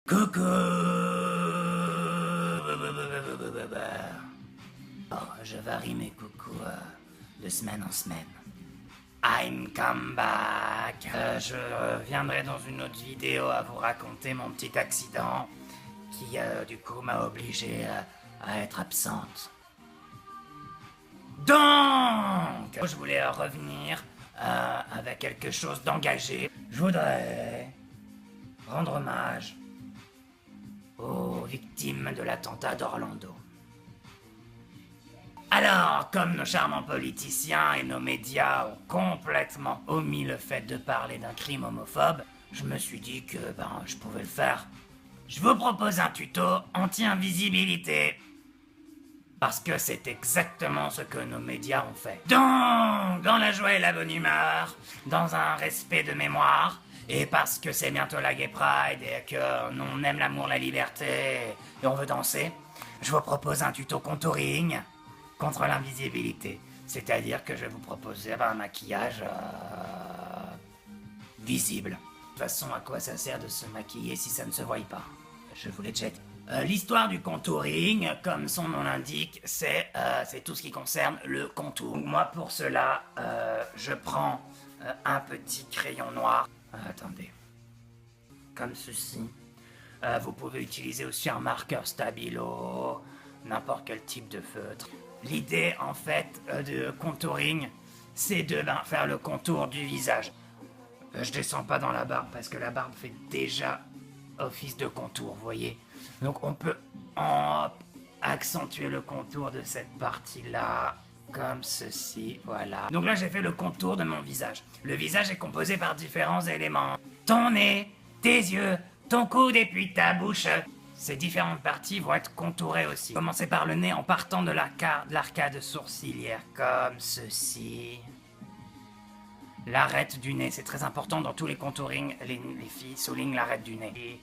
Coucou. Oh, je varie mes coucous de semaine en semaine. I'm come back. Je reviendrai dans une autre vidéo à vous raconter mon petit accident qui, du coup, m'a obligé à être absente. Donc, je voulais revenir avec quelque chose d'engagé. Je voudrais rendre hommage aux victimes de l'attentat d'Orlando. Alors, comme nos charmants politiciens et nos médias ont complètement omis le fait de parler d'un crime homophobe, je me suis dit que je pouvais le faire. Je vous propose un tuto anti-invisibilité. Parce que c'est exactement ce que nos médias ont fait. Donc, dans la joie et la bonne humeur, dans un respect de mémoire, et parce que c'est bientôt la Gay Pride et qu'on aime l'amour, la liberté et on veut danser, je vous propose un tuto contouring contre l'invisibilité. C'est-à-dire que je vais vous proposer un maquillage visible. De toute façon, à quoi ça sert de se maquiller si ça ne se voit pas? Je vous l'ai déjà dit. L'histoire du contouring, comme son nom l'indique, c'est tout ce qui concerne le contour. Moi, pour cela, je prends un petit crayon noir. Attendez. Comme ceci. Vous pouvez utiliser aussi un marqueur stabilo, n'importe quel type de feutre. L'idée, en fait, de contouring, c'est de faire le contour du visage. Je descends pas dans la barbe, parce que la barbe fait déjà office de contour, vous voyez. Donc on peut accentuer le contour de cette partie-là, comme ceci, voilà. Donc là j'ai fait le contour de mon visage. Le visage est composé par différents éléments. Ton nez, tes yeux, ton coude et puis ta bouche. Ces différentes parties vont être contourées aussi. Commencez par le nez en partant de l'arcade sourcilière, comme ceci. L'arête du nez, c'est très important dans tous les contourings. Les filles soulignent l'arête du nez.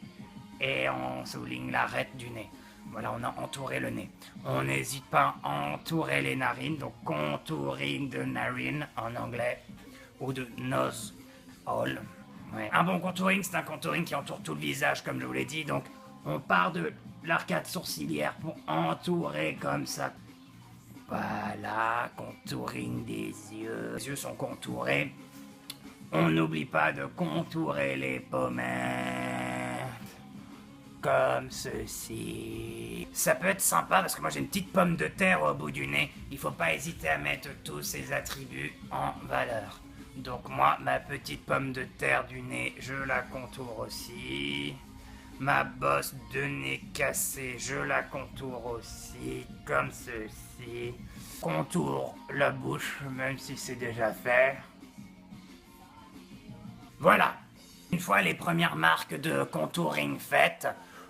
Et on souligne l'arête du nez. Voilà, on a entouré le nez. On n'hésite pas à entourer les narines, donc contouring de narine en anglais, ou de nose hole. Ouais. Un bon contouring, c'est un contouring qui entoure tout le visage, comme je vous l'ai dit, donc on part de l'arcade sourcilière pour entourer comme ça. Voilà, contouring des yeux. Les yeux sont contourés. On n'oublie pas de contourer les pommettes. Comme ceci. Ça peut être sympa parce que moi j'ai une petite pomme de terre au bout du nez. Il faut pas hésiter à mettre tous ces attributs en valeur. Donc moi, ma petite pomme de terre du nez, je la contoure aussi. Ma bosse de nez cassée, je la contoure aussi, comme ceci. Contour la bouche, même si c'est déjà fait. Voilà. Une fois les premières marques de contouring faites,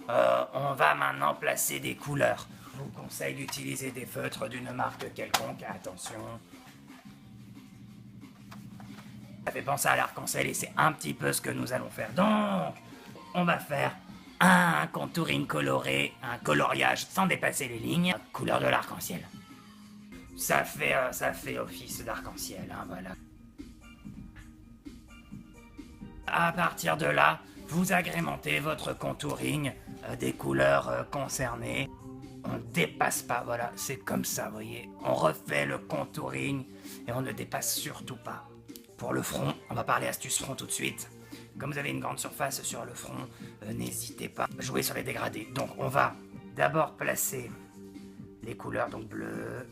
on va maintenant placer des couleurs. Je vous conseille d'utiliser des feutres d'une marque quelconque, attention. Ça fait penser à l'arc-en-ciel et c'est un petit peu ce que nous allons faire. Donc, on va faire un contouring coloré, un coloriage sans dépasser les lignes, couleur de l'arc-en-ciel. Ça fait office d'arc-en-ciel, hein, voilà. À partir de là, vous agrémentez votre contouring des couleurs concernées. On ne dépasse pas, voilà, c'est comme ça, vous voyez. On refait le contouring et on ne dépasse surtout pas. Pour le front, on va parler astuce front tout de suite. Comme vous avez une grande surface sur le front, n'hésitez pas à jouer sur les dégradés. Donc on va d'abord placer les couleurs, donc bleu.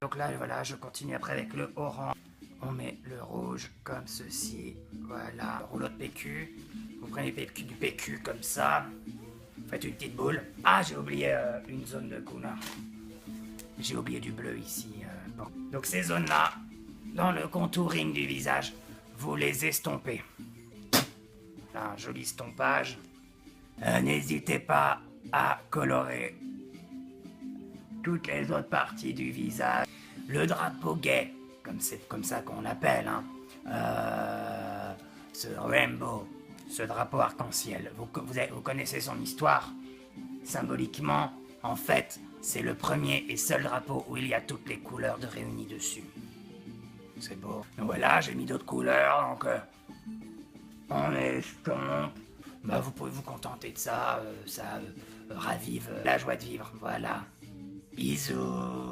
Donc là, voilà, je continue après avec le orange. On met le rouge comme ceci, voilà, le rouleau de PQ. Vous prenez du PQ comme ça, faites une petite boule. Ah, j'ai oublié une zone de couleur. J'ai oublié du bleu ici. Bon. Donc ces zones-là, dans le contouring du visage, vous les estompez. Là, un joli estompage. N'hésitez pas à colorer toutes les autres parties du visage. Le drapeau gay, comme c'est comme ça qu'on l'appelle, hein. Ce rainbow, ce drapeau arc-en-ciel. Vous connaissez son histoire. Symboliquement, en fait, c'est le premier et seul drapeau où il y a toutes les couleurs réunies dessus. C'est beau. Donc voilà, j'ai mis d'autres couleurs, donc on estompe Bah, vous pouvez vous contenter de ça, ça ravive la joie de vivre, voilà. Bisous.